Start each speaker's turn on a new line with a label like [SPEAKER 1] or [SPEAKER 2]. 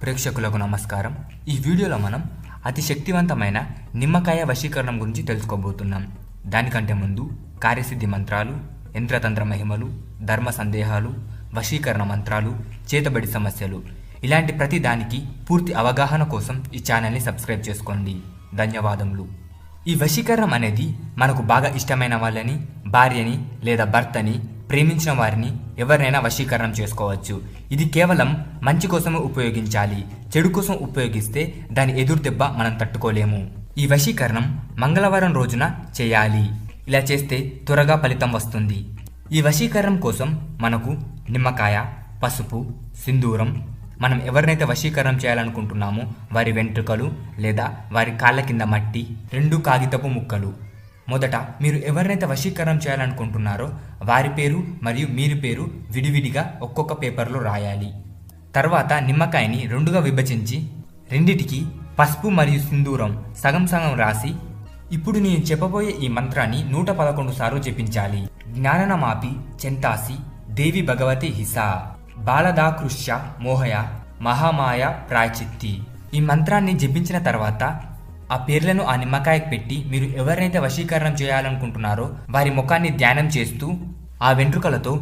[SPEAKER 1] ప్రేక్షకులకు నమస్కారం. ఈ వీడియోలో మనం అతి శక్తివంతమైన నిమ్మకాయ వశీకరణం గురించి తెలుసుకోబోతున్నాం. దానికంటే ముందు కార్యసిద్ధి మంత్రాలు, యంత్రతంత్ర మహిమలు, ధర్మ సందేహాలు, వశీకరణ మంత్రాలు, చేతబడి సమస్యలు ఇలాంటి ప్రతి దానికి పూర్తి అవగాహన కోసం ఈ ఛానల్ని సబ్స్క్రైబ్ చేసుకోండి. ధన్యవాదములు. ఈ వశీకరణం అనేది మనకు బాగా ఇష్టమైన వాళ్ళని, భార్యని లేదా భర్తని, ప్రేమించిన వారిని ఎవరినైనా వశీకరణం చేసుకోవచ్చు. ఇది కేవలం మంచి కోసమే ఉపయోగించాలి. చెడు కోసం ఉపయోగిస్తే దాని ఎదురు దెబ్బ మనం తట్టుకోలేము. ఈ వశీకరణం మంగళవారం రోజున చేయాలి. ఇలా చేస్తే త్వరగా ఫలితం వస్తుంది. ఈ వశీకరణం కోసం మనకు నిమ్మకాయ, పసుపు, సింధూరం, మనం ఎవరినైతే వశీకరణం చేయాలనుకుంటున్నామో వారి వెంట్రుకలు లేదా వారి కాళ్ళ కింద మట్టి, 2 కాగితపు ముక్కలు. మొదట మీరు ఎవరినైతే వశీకరణం చేయాలనుకుంటున్నారో వారి పేరు మరియు మీరు పేరు విడివిడిగా ఒక్కొక్క పేపర్లో రాయాలి. తర్వాత నిమ్మకాయని 2గా విభజించి రెండిటికి పసుపు మరియు సింధూరం సగం సగం రాసి ఇప్పుడు నేను చెప్పబోయే ఈ మంత్రాన్ని 111 సార్లు జపించాలి. జ్ఞాననమాపి చెంతాసి దేవి భగవతి హిసా బాలదాకృష్య మోహయ మహామాయ ప్రాయచిత్తి. ఈ మంత్రాన్ని జపించిన తర్వాత ఆ పేర్లను ఆ నిమ్మకాయకు పెట్టి మీరు ఎవరినైతే వశీకరణం చేయాలనుకుంటున్నారో వారి ముఖాన్ని ధ్యానం చేస్తూ ఆ వెంట్రుకలతో